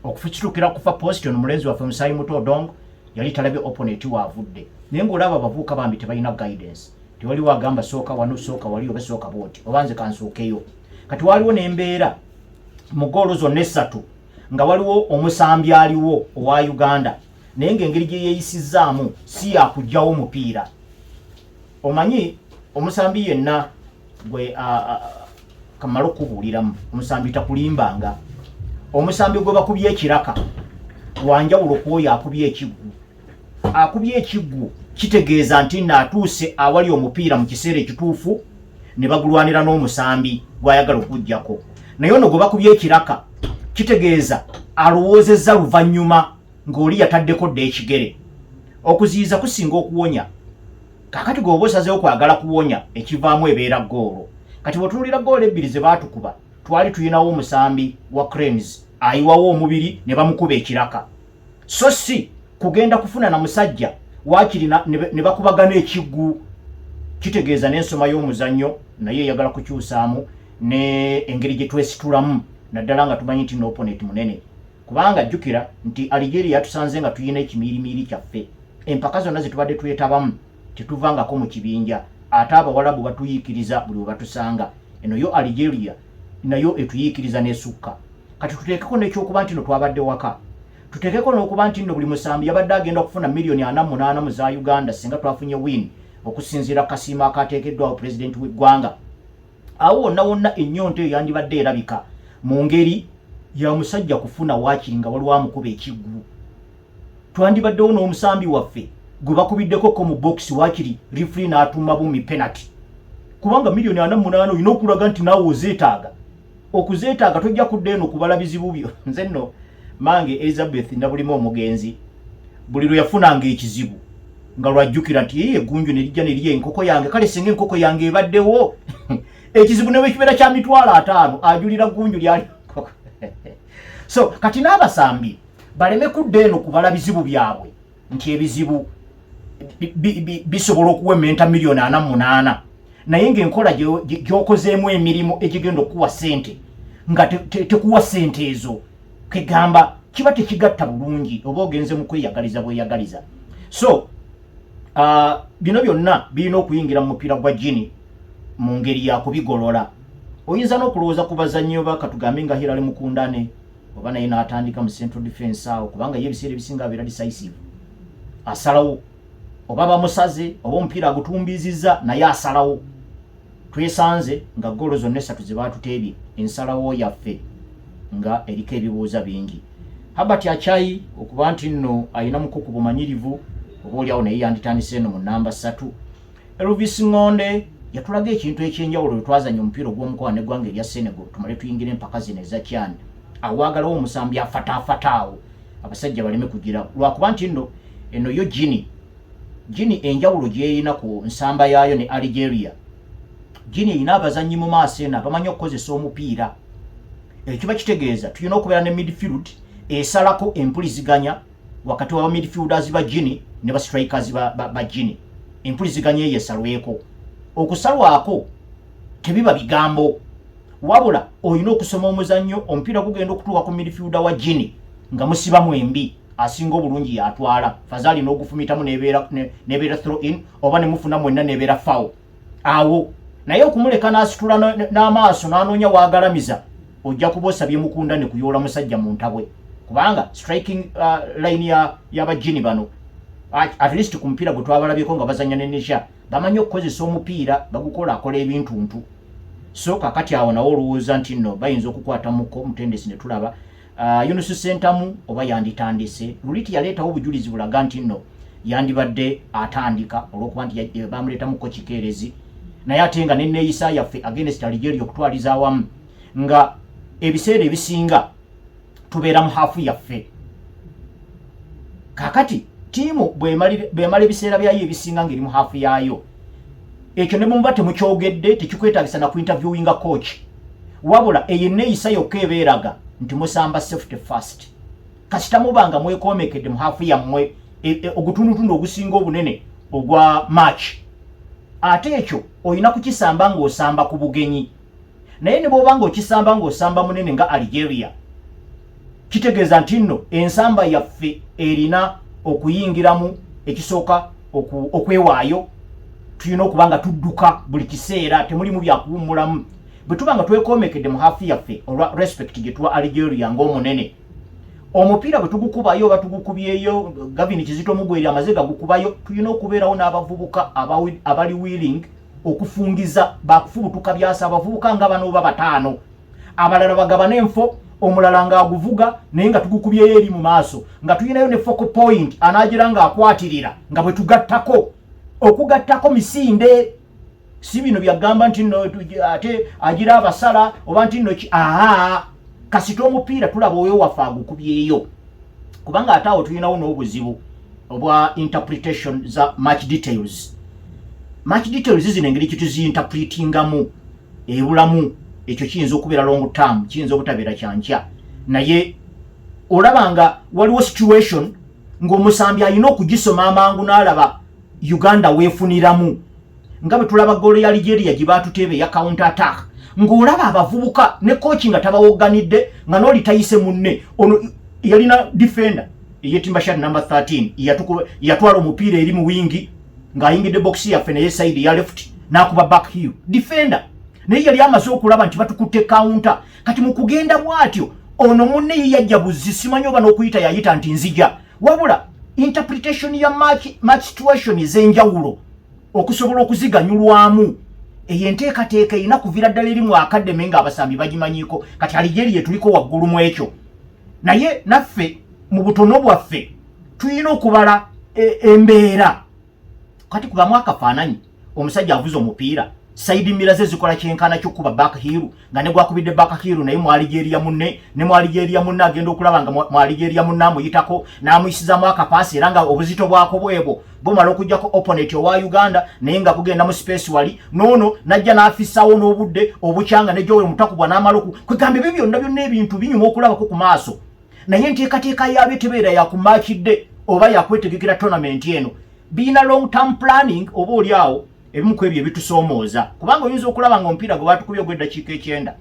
okufikitukira kufa position omulenzi waffe Musayi Muto Odong yali talabye opponent waavudde naye ng'olaba abavubuka bambi tebalina guidance tewali wagamba sooka wano sooka wali oba sooka bwoti oba nze kansookeyo kati waliwo n'embeera mu goolo zonna essatu nga waliwo omusambi aliwo owa Uganda naye ng'engeri gye yeeyisizaamu si yakugyawo mupiira omanyi omusambi yenna gwe kamala okubuuliramu omusambi takulimbanga omusambi gwe bakubye ekiraka wanjawulo kwoyo akubye ekiggu kitegeeza nti naatuuse awali omupiira mu kiseera ekituufu ne bagulwanira n'omusambi gw'ayagala okuggyako naye ono gwe bakubye ekiraka kitegeeza alowoozezza luvannyuma ng'oli yataddeko dda ekigere okuziyiza kusinga okuwonya kakati gweoba osazeewo kwagala kuwonya ekivaamu ebeera goolo kati bwetunuulira goolo ebbiri ze baatukuba twali tuyinawo omusambi wa Cranes ayiwawo omubiri ne bamukuba ekiraka so si kugenda kufuna na musajja waakiri ne bakubagana ekiggu kitegeeza n'ensoma y'omuzannyo naye eyagala kukyusaamu ne engeri gye twesitulamu naddala nga tumanyi nti n'opponent munene kubanga jjukira nti Algeria tusanze nga tuyina ekimiirimiiri kyaffe empaka zonna ze tubadde twetabamu tetuvangako mu kibinja ate abawalabu batuyiikiriza buli we batusanga eno yo Algeria nayo etuyiikiriza n'esukka kati tuteekeko n'ekyokuba nti no twabadde waka tuteekeko n'okuba nti nno buli musambi yabadde agenda okufuna miliyoni 48 mu za Uganda singa twafunye win okusinziira kasiima akateekeddwawo pulezidenti w'eggwanga awo wonna wonna ennyonta eyo yandibadde erabika mu ngeri ya musajja kufuna waakiri nga waliwo amukuba ekiggu twandibaddewo n'omusambi waffe gwe bakubiddeko mu box waakiri rifri n'atuma bumi penalty kubanga miliyoni 48 olina okulaga nti naawe ozeetaaga okuzeetaaga tojja kudda eno okubala bizibu byo nze nno mange Elizabeth ndabulimu omugenzi buli lwe yafunanga ekizibu nga lwajjukira nti yeye eggunju ne lijja ne liye enkoko yange kale singa enkoko yange ebaddewo ekizibu ne wekibeera kya mitwalo 5 ajulira ggunju lyali so kati n'abasambi baleme kudda eno kubala bizibu byabwe nti ebizibu bisobola okuwementa miliyoni 48 naye ng'enkola gy'okozeemu emirimu egigenda okuwa ssente nga tekuwa ssente ezo kegamba kiba tekigatta bulungi oba ogenze mu kweyagaliza bweyagaliza so bino byonna birina okuyingira mu mupiira gwa jini mu ngeri ya kubigolola oyinza n'okulowooza ku bazannyi oba katugambe nga Hilary Mukundane oba naye n'atandika mu central defense awo kubanga ye ebiseera ebisinga abeera decisive asalawo oba bamusaze oba omupiira agutumbizizza naye asalawo twesanze nga goolo zonna essatu ze baatuteebye ensalawo yaffe nga eriko ebibuuza bingi Herbert Achai okuba nti nno ayina mukuku bumanyirivu oba oliawo naye yanditandise eno mu namba 3 Elvis Ngonde yatulaga ekintu ekyenjawulo lwe twazanya omupiira ogw'omukoa n'eggwanga erya Senegal tumale tuyingire empaka zino eza kyani awaagalawo omusambi afataafataawo abasajja baleme kugira lwakuba nti nno eno yo Gini enjawulo gyeyina ku nsamba yaayo ne Algeria Gini erina abazannyi mu maaso eno abamanyi okukozesa omupiira ekiba kitegeeza tulina okubeera ne midfield esalako empuliziganya wakati wa midfielders ba Gini ne ba strikers ba Gini empuliziganya eyo esalweko okusalwako tebiba bigambo wabula olina okusoma omuzannyo omupiira gugenda okutuuka ku midfielder wa Gini nga musiba mwembi asinga obulungi yatwala fazali n'ogufumitamu nebeera throw in oba ne mufuna mwenna nebeera foul awo naye okumuleka n'asitula n'amaaso n'anoonya waagalamiza ojja kuba osabye Mukundane kuyoola musajja mu ntabwe kubanga striking line y'abagini bano at least ku mupiira gwe twabalabyeko nga bazanya ne Nisha bamanyi okukozesa omupiira akola ebintuntu so kakati awo nawo olowooza nti nno bayinza okukwata mutendesi ne tulaba Yunus Sentamu oba yanditandise luliti yaleetawo obujulizi bulaga nti nno yandibadde atandika olw'okuba nti bamuleetamu ko kikeerezi naye ate nga nenneeyisa yaffe against Algeria okutwaliza awamu nga ebiseera ebisinga tubeera mu haafu yaffe kakati tiimu bwemala ebiseera byayo ebisinga ng'eri mu haafu yaayo ekyo ne muba temukyogedde tekikwetaagisa na ku interviewinga coach wabula eyo enneeyisa yokka ebeeraga nti musamba safety first kasita mubanga mwekomekedde mu haafu yammwe ogutundutundu ogusinga obunene ogwa match ate ekyo olina kukisamba ng'osamba ku bugenyi naye ne bw'oba ng'okisamba ng'osamba munene nga Algeria kitegeeza nti nno ensamba yaffe erina okuyingiramu ekisooka okwewaayo. Tulina okuba nga tudduka buli kiseera, temulimu byakuwummulamu. Bwe tuba nga twekomekedde mu haafu yaffe olwa respect gye tuwa Algeria ng'omunene, omupiira bwe tugukubayo oba tugukubyeyo, Gavin Kizito Mugweri amaze gagukubayo, tulina okubeerawo n'abavubuka abali willing okufungiza bakufubutuka byasa abavubuka nga bano oba bataano, abalala bagabana enfo, omulala ng'aguvuga naye nga tugukubyeyo eri mu maaso, nga tulinayo ne focal point anaagira ng'akwatirira nga bwe tugattako. Okugattako misinde, si bino byagamba nti nno ate agira abasala oba nti nno kasita omupiira tulaba owewaffe agukubyeyo, kubanga ate awo tulinawo n'obuzibu obwa interpretation za match details. Match details zino engeri kituziinterpretingamu ebulamu, ekyo kiyinza okubeera long term, kiyinza obutabeera kyankya, naye olaba nga waliwo situation ng'omusambi alina okugisoma amangu n'alaba Uganda weefuniramu, nga bwe tulaba goolo ya Algeria gye baatuteebe ya counter attack, ng'olaba abavubuka ne coach nga tabawoganidde, nga n'oli tayise munne. Ono yalina defender eyetimba shot number 13 yatwala omupiira eri mu wingi ng'ayingidde box yaffe naye side ya left n'akuba back heel defender, naye yali amaze okulaba nti batukutte counter. Kati mu kugenda bw'atyo ono munne ye yajja buzzi, simanyi oba n'okuyita yayita nti nzija, wabula interpretation ya match situation ez'enjawulo okusobola okuziganyulwamu. Eyo enteekateeka erina kuviira ddala eri mu akademi ng'abasambi bagimanyiiko. Kati Algeria tuliko waggulu mu ekyo, naye naffe mu butono bwaffe tulina okubala embeera. Kati kubamu akafaananyi, omusajja avuza omupiira, side mira ze zikola kyenkana ky'okuba back heel, nga ne gwakubidde back heel naye mu Algeria munne, ne mu Algeria munne agenda okulaba nga mu Algeria munne amuyitako n'amuyisizaamu akapaasi, era nga obuzito bwako bwebwo bumala okugyako opponent owa Uganda naye nga bugenda mu space wali noono najja n'afissawo n'obudde obukyanga ne Joel Mutakubwa n'amala kwegamba ebyo byonna ebintu binyuma okulabako ku maaso, naye enteekateeka yaabyo tebeera yakumaakidde oba yakwetegekera tournament eno. Biina long term planning oba oli awo ebimu ku ebyo ebitusoomooza, kubanga oyinza okulaba nga omupiira gwe baatukubye ogw'eddakiika 9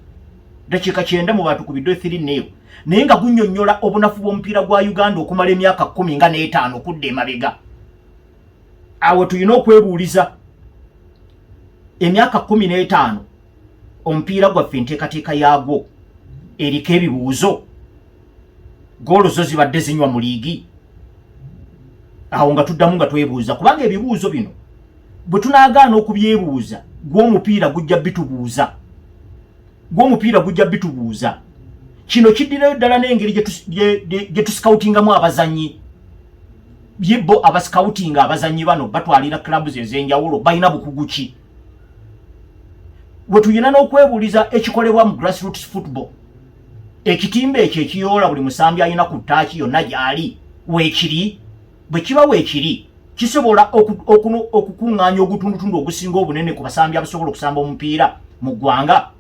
dakiika 9 mu baatukubiddwe 3-0, naye nga gunnyonnyola obunafu bw'omupiira gwa Uganda okumala emyaka 15 okudda emabega. Awo tulina okwebuuliza emyaka 15 omupiira gwaffe enteekateeka yaagwo eriko ebibuuzo, goolo zo zibadde zinywa mu liigi. Awo nga tuddamu nga twebuuza, kubanga ebibuuzo bino bwe tunaagaana okubyebuuza gw'omupiira gujja bitubuuza. Kino kiddirayo ddala n'engeri gye tusikawutingamu abazannyi. Bo abasikawutinga abazannyi bano batwalira clubs ez'enjawulo balina bukugu ki? We tulina n'okwebuuliza ekikolebwa mu grassroots football. Ekitimba ekyo ekiyoola buli musambi alina ku ttaaki yonna gy'ali weekiri, bwe kiba weekiri kisobola okukuŋŋaanya ogutundutundu ogusinga obunene ku basambi abasobola okusamba omupiira mu ggwanga.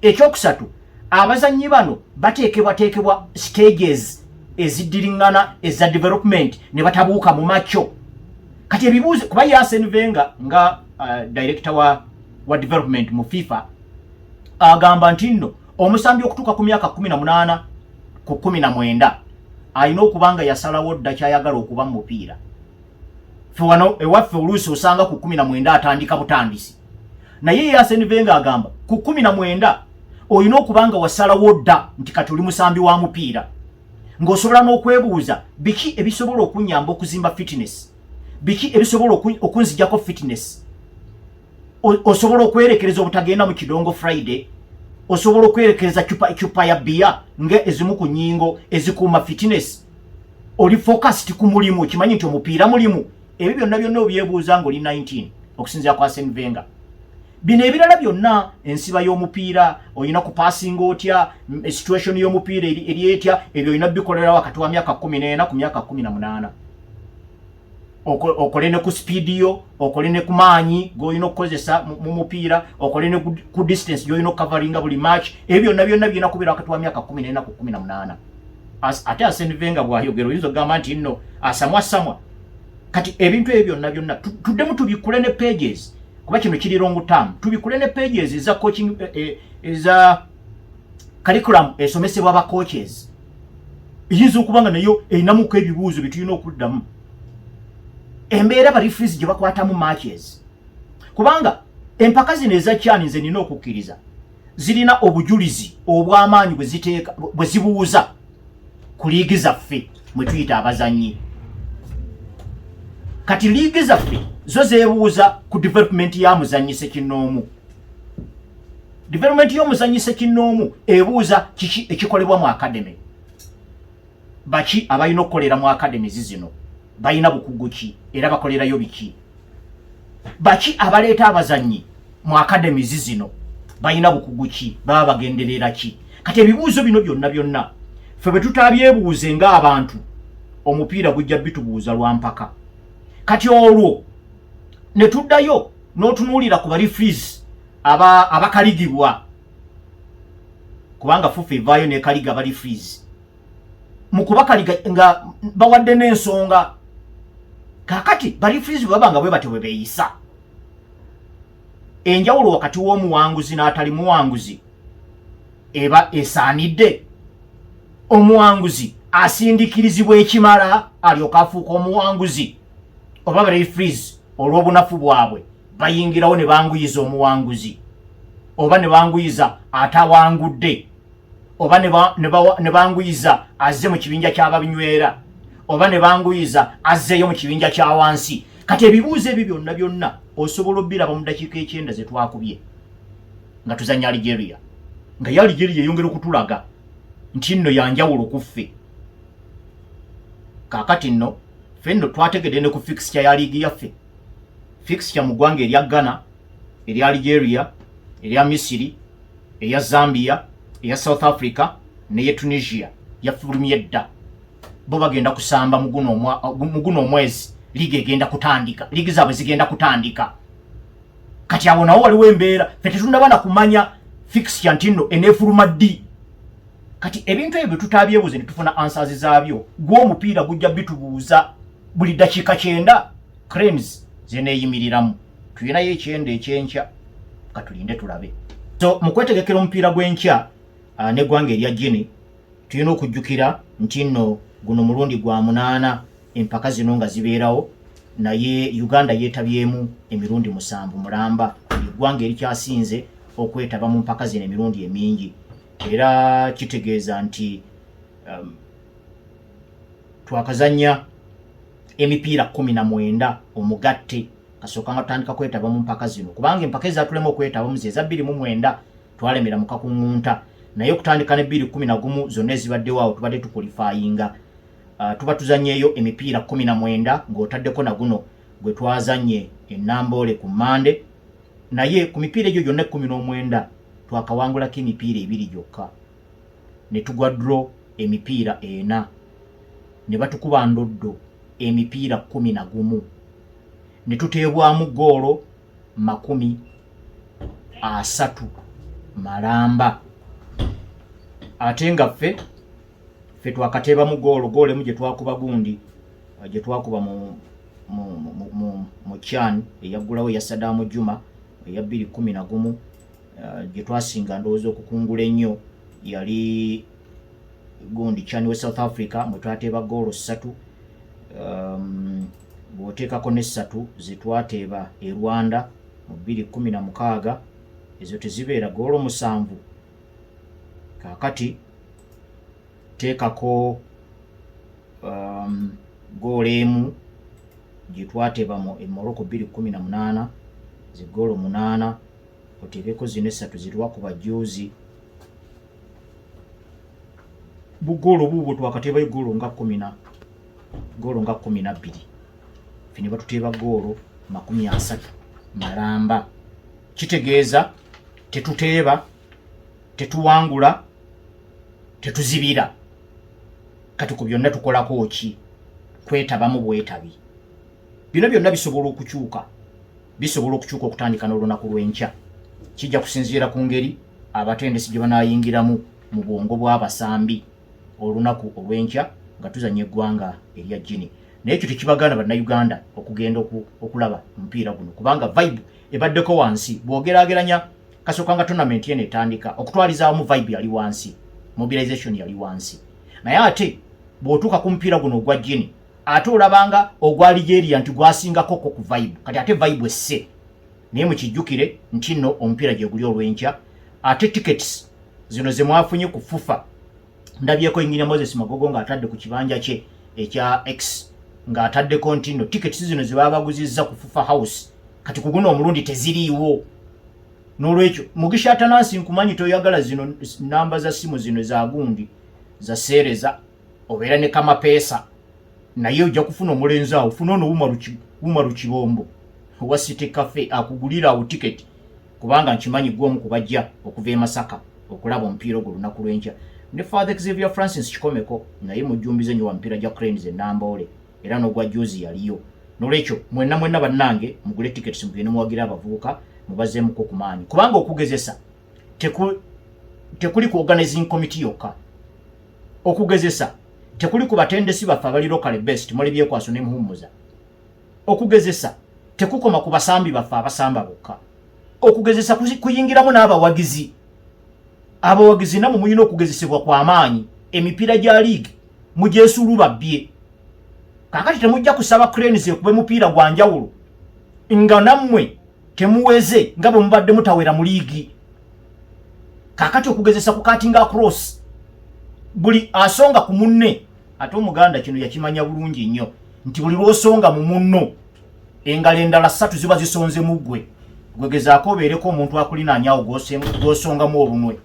Ekyokusatu, abazannyi bano bateekebwa stages eziddiringana eza development ne batabuuka mu makyo. Kati ebibuuzo kuba Arsene Wenger nga director wa development mu FIFA agamba nti nno omusambi okutuuka ku myaka 18 ku 19 alina okubanga yasalawo dda kyayagala okuba mu mupiira. Fe wano ewaffe oluusi osanga ku 19 atandika butandisi, naye Arsene Wenger agamba ku 19 olina okubanga wasalawo dda nti kati oli musambi wa mupiira, ng'osobola n'okwebuuza biki ebisobola okunyamba okuzimba fitness, biki ebisobola okunzijjako fitness. Osobola okwerekereza obutagenda mu kidongo Friday, osobola okwerekereza chupa ya bia nga ezimu ku nnyingo ezikuuma fitness. Oli focused ku mulimu, kimanyi nti omupiira mulimu. Ebyo byonna obyebuuza ng'oli 19 okusinziira kwa Arsene Wenger. Bino ebirala byonna, ensiba y'omupiira, olina ku passing otya, situation y'omupiira eri etya, ebyo olina bikolera wakati wa myaka 14 ku myaka 18. Okole ne ku speed yo, okole ne ku maanyi g'olina okukozesa mu mupiira, okole ne ku distance gy'olina okukavaringa buli match. Ebyo byonna birina kubeera wakati wa myaka 14 ku 18. Ate Arsene Wenger bw'ayogera oyinza okugamba nti nno asamwa. Kati ebintu ebyo byonna tuddemu tubikule ne pages, kuba kino kiri long term. Tubikule ne pages eza coaching eza curriculum esomesebwa ba coaches. eyinza okubanga nayo erinamuko ebibuuzo bitulina okuddamu. Embeera ba referees gye bakwatamu matches, kubanga empaka zino eza CHAN nze nina okukkiriza zirina obujulizi obw'amaanyi bwe zibuuza ku liigi zaffe mwe tuyita abazannyi. Kati liigi zaffe zo zeebuuza ku development ya muzannyi Ssekinnoomu. Development y'omuzannyi Ssekinnoomu ebuuza kiki ekikolebwa mu academy, baki abalina okukolera mu academy zino, balina bukugu ki era bakolerayo biki, baki abaleeta abazannyi mu academy zino balina bukugu ki, baba bagenderera ki. Kati ebibuuzo bino byonna ffe bwe tutabyebuuze ng'abantu, omupiira gujja bitubuuza lwa mpaka. Kati olwo ne tuddayo n'otunuulira ku referees abakaligibwa, kubanga fufe evaayo n'ekaliga ba referees mu kubakaliga nga bawadde n'ensonga. Kakati ba referees bwe baba nga bwe batyo bwe beeyisa, enjawulo wakati w'omuwanguzi n'atali muwanguzi eba esaanidde. Omuwanguzi asindikirizibwa ekimala alyoka afuuka omuwanguzi, oba ba referees olw'obunafu bwabwe bayingirawo ne banguyiza omuwanguzi, oba ne banguyiza atawangudde, oba ne banguyiza azze mu kibinja ky'ababinywera, oba ne banguyiza azzeeyo mu kibinja kya wansi. Kati ebibuuzo ebyo byonna osobola obbiraba mu ddakiika 9 ze twakubye nga tuzanya Algeria, nga ya Algeria yongera okutulaga nti nno yanjawulo ku ffe. Kaakati nno ffe nno twategedde ne ku fixture ya liigi yaffe, fixture mu ggwanga erya Ghana, erya Algeria, erya Misiri, erya Zambia, erya South Africa n'eye Tunisia yafulumye dda. Bo bagenda kusamba mu guno omwezi liigi egenda kutandika, liigi zaabwe zigenda kutandika. Kati abo nawo waliwo embeera ffe tetundaba na kumanya fixture nti nno eneefuluma ddi. Kati ebintu ebyo tutabyebuuze ne tufuna answers zaabyo, gw'omupiira gujja bitubuuza buli ddakiika 9 cranes zeneeyimiriramu. Tulinayo ekyenda ekyenkya, katulinde tulabe. So mu kwetegekera omupiira gw'enkya n'eggwanga erya Guinea tulina okujjukira nti nno guno mulundi gwa 8 empaka zino nga zibeerawo, naye Uganda yeetabyemu emirundi 7 mulamba, eggwanga erikyasinze okwetaba mu mpaka zino emirundi emingi. Era kitegeeza nti twakazanya emipiira 19 omugatte kasooka nga tutandika kwetaba mu mpaka zino, kubanga empaka ezatulema okwetabamu ze za 29 twalemera mu kakuŋŋunta, naye okutandika ne 2011 zonna ezibaddewo awo tubadde tukwalifayinga. Tuba tuzanyeeyo emipiira 19 ng'otaddeko na guno gwe twazanye ennamboole ku Mande, naye ku mipiira egyo gyonna 19 twakawangulako emipiira 2 gyokka, ne tugwa draw emipiira 4, ne batukuba ndoddo emipiira 11, ne tuteebwamu goolo 30 malamba. Ate nga ffe twakateebamu goolo emu gye twakuba gundi, gye twakuba mu CHAN eyaggulawo eya Saddam Juma eya 2011, gye twasinga ndowooza okukungula ennyo yali gundi CHAN we South Africa mwe twateeba goolo 3, bw'oteekako ne 3 ze twateeba e Rwanda mu 2016, ezo tezibeera goolo 7. Kaakati teekako goolo emu gye twateeba mu Morocco 2018, ze goolo 8, oteekeko zino 3 ze twakuba juzi. Bugoolo buubwo twakateebayo goolo nga 12, ffe ne batuteeba goolo 30 malamba. Kitegeeza tetuteeba, tetuwangula, tetuzibira. Kati ku byonna tukolako ki? Kwetabamu bwetabi. Bino byonna bisobola okukyuka okutandika n'olunaku lw'enkya. Kijja kusinziira ku ngeri abatendesi gye banaayingiramu mu bwongo bw'abasambi olunaku olw'enkya nga tuzanya eggwanga erya Guinea. Naye ekyo tekibagaana bannayuganda okugenda okulaba omupiira guno, kubanga vibe ebaddeko wansi. Bw'ogeraageranya kasooka nga tournament eno etandika, okutwaliza wamu vibe yali wansi, mobilization yali wansi. Naye ate bw'otuuka ku mupiira guno ogwa Gini ate olabanga ogwa Algeria nti gwasingako ku vibe kati ate vibe esse naye mukijjukire nti nno omupiira gye guli olw'enkya ate tickets zino ze mwafunye ku FUFA ndabyeko Engineer Moses Magogo ng'atadde ku kibanja kye ekya X ng'ataddeko nti nno tickets zino ze baba baguzizza ku FUFA House kati ku guno omulundi teziriiwo n'olwekyo Mugisha Atanasi nkumanyi toyagala zino namba za simu zino za gundi za sereza obeera ne Kamapeesa naye ojja kufuna omulenzi awo ufuna ono Umaru Kibombo wa City Cafe akugulira awo ticket kubanga nkimanyi gw'omu kubajja okuva e Masaka okulaba omupiira ogwo lunaku lw'enkya ne Father Xavier Francis Kikomeko naye mujjumbize nnyo wa mpira gya Cranes e Namboole era n'ogwa Jozi yaliyo n'olwekyo mwenna bannange mugule tickets mugende muwagira abavubuka mubazeemuko ku maanyi kubanga okugezesa tekuli ku organizing committee yokka okugezesa tekuli ku batendesi baffe abali local best muli byekwaso ne muhumuza okugezesa tekukoma ku basambi baffe abasamba bokka okugezesa kuyingiramu n'abawagizi namwe muyina okugezesebwa kwa maanyi emipiira gya league mugyesuluba bbye kakati temujja kusaba Cranes ekube mupiira gwa njawulo nga nammwe temuweze nga bwe mubadde mutawera mu liigi kakati okugezesa ku cutting across buli asonga ku munne ate omuganda kino yakimanya bulungi nnyo nti buli lwosonga mu munno engalo endala 3 ziba zisonze mu ggwe gwegezaako obeereko omuntu akulinaanyawo gwosongamu olunwe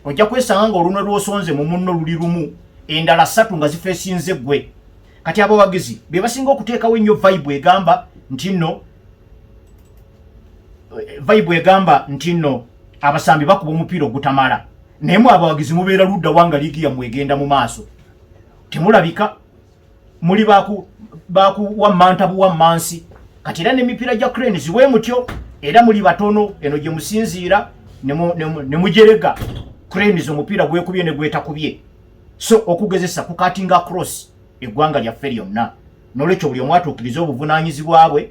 ojja kwesanga nga olunwe lwosonze mu munno luli lumu endala 3 nga zifeesinze ggwe kati abawagizi be basinga okuteekawo ennyo vibe egamba nti nno abasambi bakuba omupiira ogutamala naye mu abawagizi mubeera ludda wanga liigi yammwe egenda mu maaso temulabika muli bakuwammanta buwammansi kati era n'emipiira gya Cranes bwe mutyo era muli batono eno gye musinziira ne mujerega Cranes omupiira gwekubye ne gwetakubye so okugezesa ku cutting across eggwanga lyaffe lyonna n'olwekyo buli omu atuukiriza obuvunaanyizibwa bwe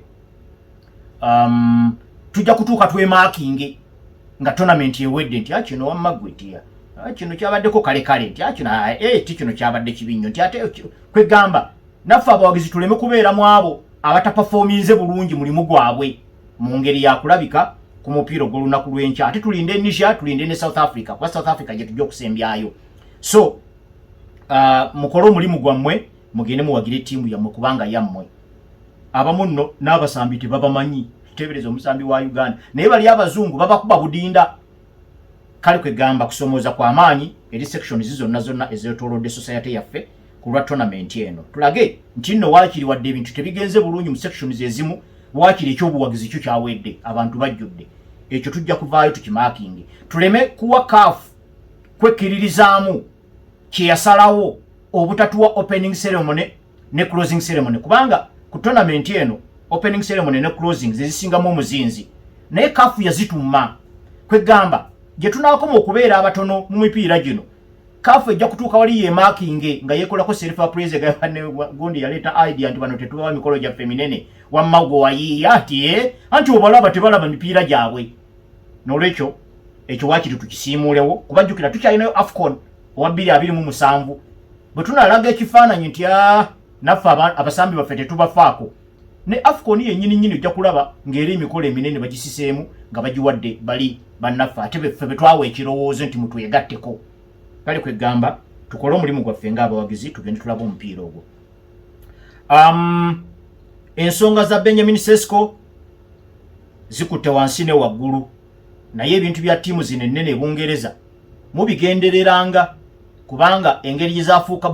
tujja kutuuka twemaakinge nga tournament ewedde nti kino wamma gwe tiya kino kyabaddeko kale nti kino kyabadde kibi nnyo nti ate kwegamba naffe abawagizi tuleme kubeera mu abo abatapafominze bulungi mulimu gwabwe mu ngeri yakulabika ku mupiira ogw'olunaku lw'enkya ate tulinde Niger tulinde ne South Africa kuba South Africa gye tujja okusembyayo so mukole omulimu gwammwe mugende muwagire ttiimu yammwe kubanga yammwe abamu nno n'abasambi tebabamanyi tebereza omusambi wa Uganda naye bali abazungu babakuba budinda kale kwegamba kusomooza kwa maanyi eri sections zonna ezeetoolodde society yaffe ku lwa tournament eno tulage nti nno waakiri wadde ebintu tebigenze bulungi mu sections ezimu waakiri ekyobuwagizi kyo kyawedde abantu bajjudde ekyo tujja kuvaayo tukimaakinge tuleme kuwa CAF kwekkiririzaamu kyeyasalawo obutatuwa opening ceremony ne closing ceremony kubanga ku tournament eno opening ceremony ne closing zezisingamu omuzinzi naye CAF yazituma kwegamba gye tunaakoma okubeera abatono mu mipiira gino CAF ejja kutuuka wali yeemaakinge nga yeekolako self appraise gundi yaleeta idea nti bano tetubawa mikolo gyaffe minene wamma gwe wayiiya ati anti obalaba tebalaba mipiira gyabwe n'olwekyo ekyo waakiri tukisiimuulewo kubajjukira tukyalinayo AFCON owa 2027 bwe tunalaga ekifaananyi nti naffe abasambi baffe tetubafaako ne AFCON yennyini ojja kulaba ng'eri emikolo eminene bagisiseemu nga bagiwadde bali bannaffe ate ffe be twawa ekirowoozo nti mutwegatteko kale kwegamba tukole omulimu gwaffe ng'abawagizi tugende tulaba omupiira ogwo ensonga za Benjamin Sesko zikutte wansi ne waggulu naye ebintu bya ttiimu zino ennene e Bungereza mubigendereranga kubanga engeri gyezafuuka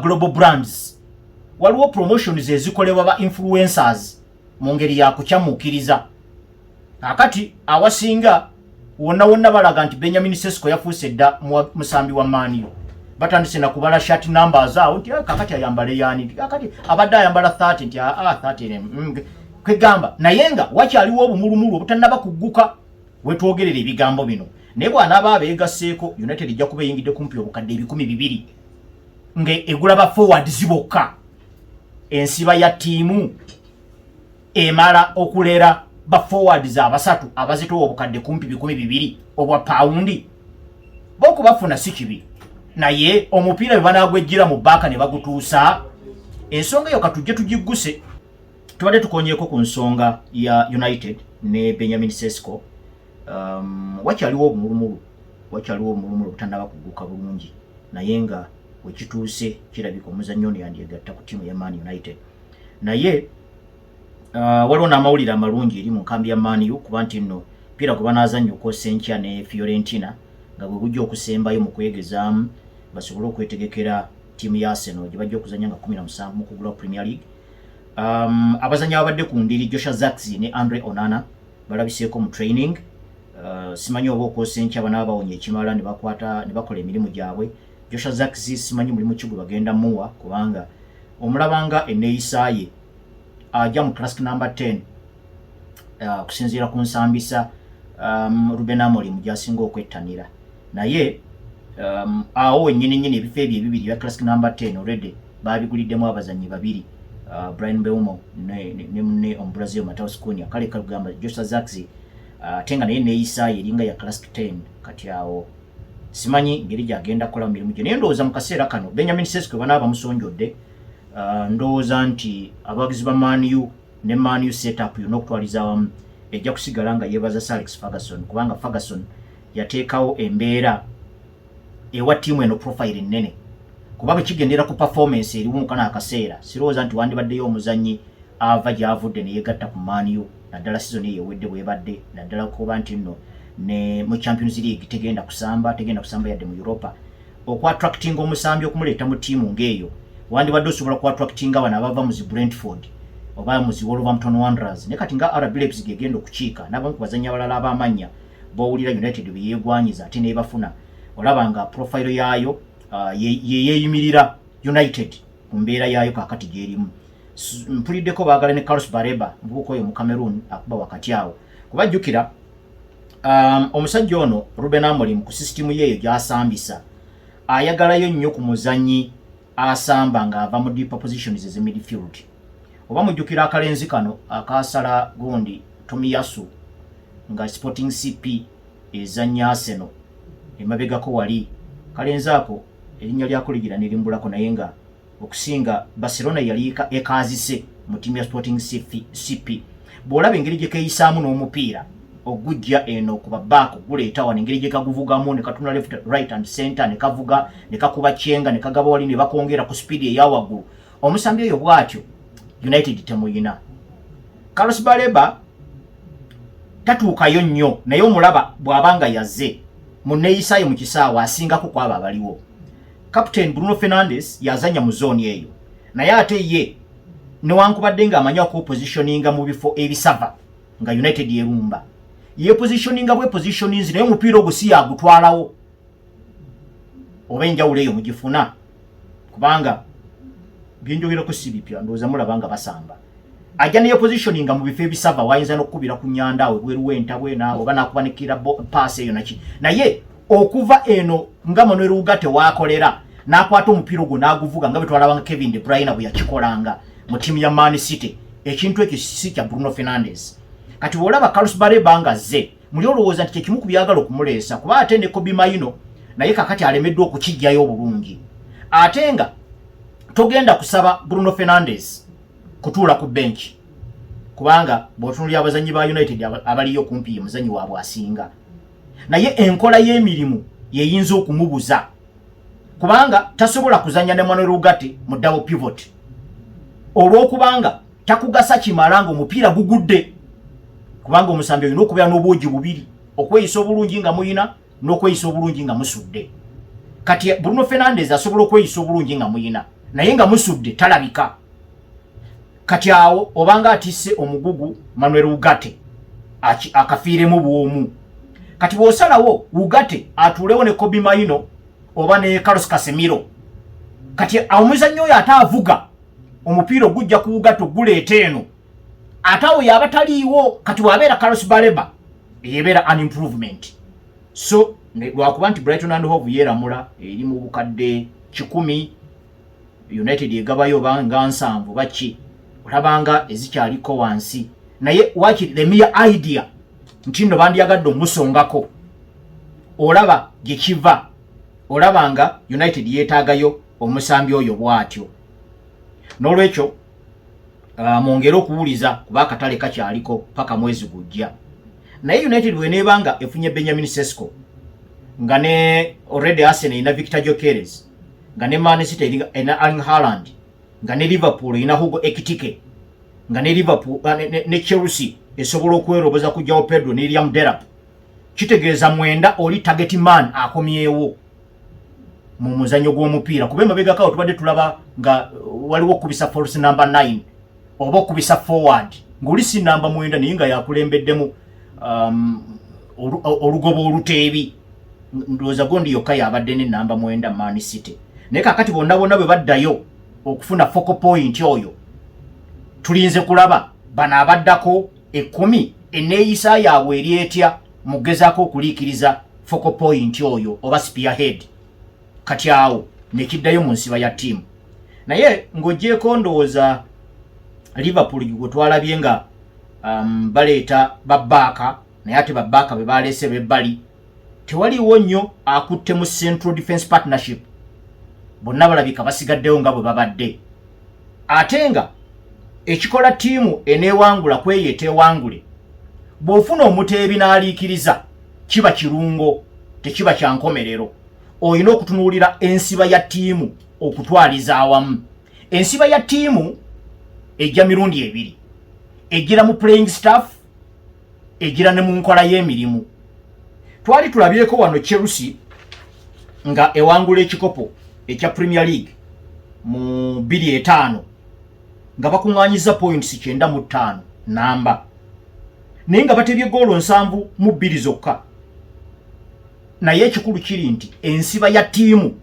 global brands waliwo promotions ezikolebwa ba influencers mu ngeri yakukyamuukiriza akati awasinga wonna balaga nti Benjamin Sesko yafuuse dda musambi wa Man U batandise na kubala shirt numbers awo nti kakati ayambale yani kakati abadde ayambala 30 nti 30 kwegamba naye nga wakyaliwo obumulumulu obutannaba kugguka wetwogerera ebigambo bino naye bw'anaaba abeegasseeko United ejja kuba eyingidde kumpi obukadde 200 nga egula ba forwards bokka ensiba ya ttiimu emala okulera ba forwards abasatu abazitowa obukadde kumpi 200 obwa paundi boku bafuna si kibi naye omupiira bwe banagwejjira mu bbaaka ne bagutuusa. Ensonga eyo katujje tugiguse. Tubadde tukonyeeko ku nsonga ya United ne Benjamin Sesko. Wakyaliwo obumulumulu obutannaba kuguuka bulungi, naye nga wekituuse kirabika omuzannyo ono yandyegatta ku ttiimu ya Man United. Naye waliwo n'amawulire amalungi eri mu nkambi ya Man U kuba nti nno mpira gwe banaazannya okwosa enkya ne Fiorentina nga bwe gujja okusembayo mu kwegezaamu basobole okwetegekera ttiimu ya Arsenal gye bajja okuzannya nga 17 mu kugula Premier League. Abazannyi abadde ku ndiri Joshua Zirkzee ne Andre Onana balabiseeko mu training. Simanyi oba okwosa enkya banaaba bawonye ekimala ne bakola emirimu gyabwe. Joshua Zirkzee simanyi mulimu ki gwe bagenda muwa kubanga omulabanga enneeyisa ye ajja mu classic number 10 kusinziira ku nsambisa Ruben Amorim gy'asinga okwettanira. Naye awo wennyini ebifo ebyo ebibiri bya classic number 10 already babiguliddemu abazannyi babiri, Brian Mbeumo ne munne Omubrazil Mateus Cunha. Kale kagamba Joshua Zirkzee tenga naye neeyisa ye eringa ya classic 10 kati awo simanyi ngeri gyagenda kukola mu mirimu gye. Naye ndowooza mu kaseera kano Benjamin Sesko banaaba bamusonjodde. Ndowooza nti abawagizi ba Man U ne Man U setup yonna okutwaliza awamu ejja kusigala nga yeebaza Sir Alex Ferguson kubanga Ferguson yateekawo embeera ewa ttiimu eno profile ennene kuba bwe kigendera ku performance eriwo mu kana akaseera sirowooza nti wandibaddeyo omuzannyi ava gy'avudde ne yeegatta ku Man U naddala season eyo ewedde bwebadde naddala kuba nti nno ne mu Champions League tegenda kusamba yadde mu Europa. Okwa-attractinga omusambi okumuleeta mu ttiimu ng'eyo wandibadde osobola ku-attractinga bano abava mu zi Brentford oba mu zi Wolverhampton Wanderers ne kati nga RB Leipzig egenda okukiika n'abamu ku bazannyi abalala ab'amannya b'owulira United bye yeegwanyiza ate n'ebafuna olaba nga profile yaayo yeeyimirira United ku mbeera yaayo kaakati gy'erimu. Mpuliddeko baagala ne Carlos Baleba muvubuka oyo mu Cameroon akuba wakati awo kuba jjukira omusajja ono Ruben Amorim ku sisitimu yeeyo gy'asambisa ayagalayo nnyo ku muzannyi asamba ng'ava mu deep positions eze midfield. Oba mujjukira akalenzi kano akasala gundi Tomiyasu nga Sporting CP ezannya Arsenal emabegako wali kalenzi ako erinnya lyako ligira nerimbulako naye nga okusinga Barcelona yali ekaazise mu ttiimu ya Sporting CP. Bw'olaba engeri gye keeyisaamu n'omupiira ogujja eno kuba back guleeta wano engeri gye kaguvugamu ne katuna left right and center ne kavuga ne kakuba kyenga ne kagaba wali ne bakongera ku speed eya waggulu. Omusambi oyo bw'atyo United temuyina. Carlos Baleba tatuukayo nnyo naye omulaba bw'abanga yazze mu nneeyisaayo mu kisaawa asingako kwaba abaliwo. Captain Bruno Fernandes yazanya mu zone eyo naye ate ye newankubadde ng'amanyi okupositioninga mu bifo ebisava nga United yerumba ye positioninga bwe positionings naye omupiira ogwo si yagutwalawo oba enjawulo eyo mugifuna kubanga byenjogerako si bipya ndowooza mulaba nga basamba ajja neyo positioninga mu bifo ebisava wayinza n'okukubira ku nnyanda awe bweru w'entabwe naawe oba n'akubanikira paasi eyo naki naye okuva eno nga Manuel Ugarte wakolera n'akwata omupiira ogwo n'aguvuga nga bwe twalabanga Kevin De Bruyne bwe yakikolanga mu ttiimu ya Man City. Ekintu ekyo si kya Bruno Fernandes. Kati bw'olaba Carlos Baleba nga azze muli olowooza nti kyekimu ku byagala okumuleesa kuba ate ne Kobe Maino naye kakati alemeddwa okukijjayo obulungi. Ate nga togenda kusaba Bruno Fernandes kutuula ku bench kubanga bw'otunuulira abazannyi ba United abaliyo kumpi ye muzannyi waabwe asinga. Naye enkola y'emirimu yeyinza okumubuza kubanga tasobola kuzannya ne Manuel Ugarte mu double pivot olw'okubanga takugasa kimala ng'omupiira gugudde kubanga omusambi olina okubeera n'obwogi bubiri okweyisa obulungi nga muyina n'okweyisa obulungi nga musudde. Kati Bruno Fernandes asobola okweyisa obulungi nga muyina naye nga musudde talabika. Kati awo obanga atisse omugugu Manuel Ugarte akafiiremu bwomu. Kati bw'osalawo Ugarte atuulewo ne Kobe Maino oba ne Carlos Casemiro. Kati omuzannyi oyo ate avuga omupiira ogujja ku Ugarte oguleeta eno ate awo yaba taliiwo. Kati bw'abeera Carlos Baleba eyebeera an improvement. So lwakuba nti Brighton and Hove yeeramula eri mu bukadde 10 United egabayo nga 7 baki olabanga ezikyaliko wansi naye wakiri the mere idea nti nno bandyagadde omusongako olaba gye kiva olabanga United yetaagayo omusambi oyo bwatyo. N'olwekyo mwongere okuwuliza kuba akatale kakyaliko paka mwezi gujja. Naye United bw'eneebanga efunye Benjamin Sesko nga ne already Arsenal ina Victor Gyökeres, nga ne Man City ina Erling Haaland, nga ne Liverpool ina Hugo Ekitike, nga ne Liverpool ne Chelsea esobola okweroboza kujjawo Pedro ne Liam Delap, kitegeeza mwenda oli target man akomyewo mu muzannyo gw'omupiira. Kuba emabegakawo tubadde tulaba nga waliwo okubisa false number 9 oba okubisa forward ng'oli si namba 9 naye nga yakulembeddemu olugobo oluteebi. Ndowooza gondi yokka yabadde ne namba 9 Man City. Naye kakati bonna bwe baddayo okufuna focal point oyo, tulinze kulaba bano abaddako 10 enneeyisa yaabwe eri etya mu kugezaako okuliikiriza focal point oyo oba spearhead. Kati awo nekiddayo mu nsiba ya ttiimu. Naye ng'oggyeko ndowooza Liverpool gwe twalabye nga baleeta babbaaka, naye ate babbaaka be baleese bebbali tewaliwo nnyo akutte mu Central Defence Partnership. Bonna balabika basigaddeyo nga bwe babadde. Ate nga ekikola ttiimu eneewangula kweyeeta ewangule, bw'ofuna omuteebi n'aliikiriza kiba kirungo, tekiba kya nkomerero. Olina okutunuulira ensiba ya ttiimu okutwaliza awamu. Ensiba ya ttiimu ejja mirundi ebiri. Ejjira mu playing staff, ejjira ne mu nkola y'emirimu. Twali tulabyeko wano Chelsea nga ewangula ekikopo ekya Premier League mu 2-5 nga bakuŋŋaanyiza points 95 namba, naye nga batebye goolo 7 mu 2 zokka. Naye ekikulu kiri nti ensiba ya ttiimu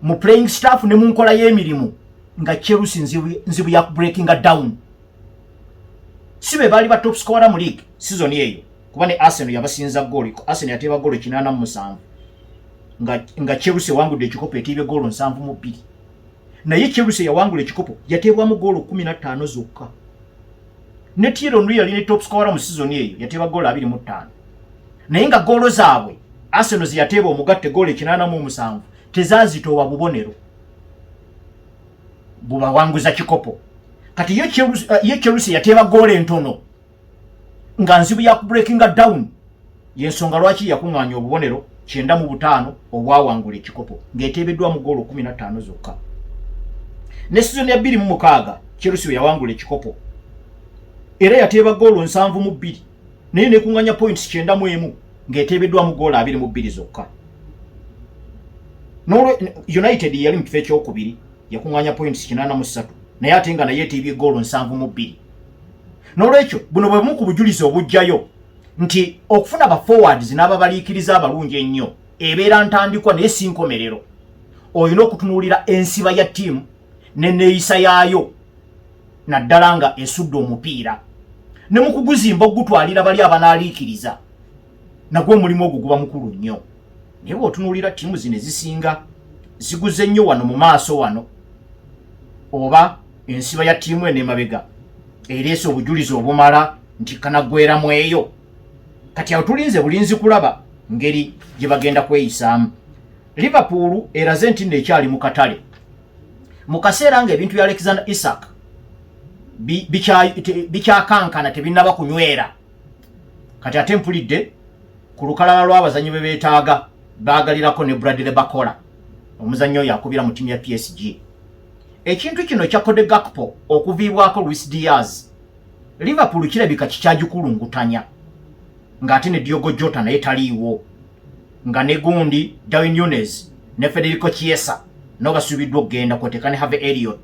mu playing staff ne mu nkola y'emirimu nga Chelsea nzibu ya breakinga down. Si be baali ba top scorer mu league season eyo, kuba ne Arsenal yabasinza goolo. Arsenal yateeba goolo 87 nga Chelsea wangudde ekikopo etibye goolo 7 mu 2. Naye Chelsea yawangula ekikopo yateebwamu goolo 15 zokka. Ne Thierry Henry yali ne top scorer mu season eyo yateeba goolo 25. Naye nga goolo zaabwe Arsenal ziyateeba omugatte goolo 87 tezaazitoowa bubonero bubawanguza kikopo. Kati ye Chelsea yateeba goolo entono nga nzibu ya breakinga down, yensonga lwaki yakuŋŋaanya obubonero 95 obwawangula ekikopo ng'eteebeddwa mu goolo 15 zokka. Ne season ya 2006 Chelsea yawangula ekikopo era yateeba goolo 7 mu 2, naye nekuŋŋaanya points 91 ng'eteebeddwa mu goolo 22 zokka. United yali mu kifo ekyokubiri yakuŋŋaanya points 83, naye ate nga naye eteebye goolo 7 mu 2. N'olwekyo buno bwe bumu ku bujulizi obujjayo nti okufuna ba forwards n'ababaliikiriza abalungi ennyo ebeera ntandikwa naye si nkomerero. Olina okutunuulira ensiba ya ttiimu n'enneeyisa yaayo naddala nga esudde omupiira, ne mu kuguzimba ogutwalira bali abanaaliikiriza nagwo omulimu ogwo guba mukulu nnyo. Naye bw'otunuulira ttiimu zino ezisinga ziguze nnyo wano mu maaso wano, oba ensiba ya ttiimu eno emabega ereese obujulizi obumala nti kanaggweramu eyo. Kati awo tulinze bulinzi kulaba ngeri gye bagenda kweyisaamu. Liverpool eraze nti nekyali mu katale mu kaseera ng'ebintu bya Alexander Isak bikyakankana tebinnaba kunywera. Kati ate mpulidde ku lukalala lw'abazannyi be beetaaga baagalirako ne Bradley Bakola, omuzannyi oyo akubira mu ttiimu ya PSG. Ekintu kino kyakodde Gakpo okuviibwako Luis Diaz. Liverpool kirabika kikyagikulungutanya ng'ate ne Diogo Jota naye taliiwo, nga ne gundi Darwin Nunez ne Federico Chiesa no basuubiddwa okugenda kwoteeka ne Harvey Elliott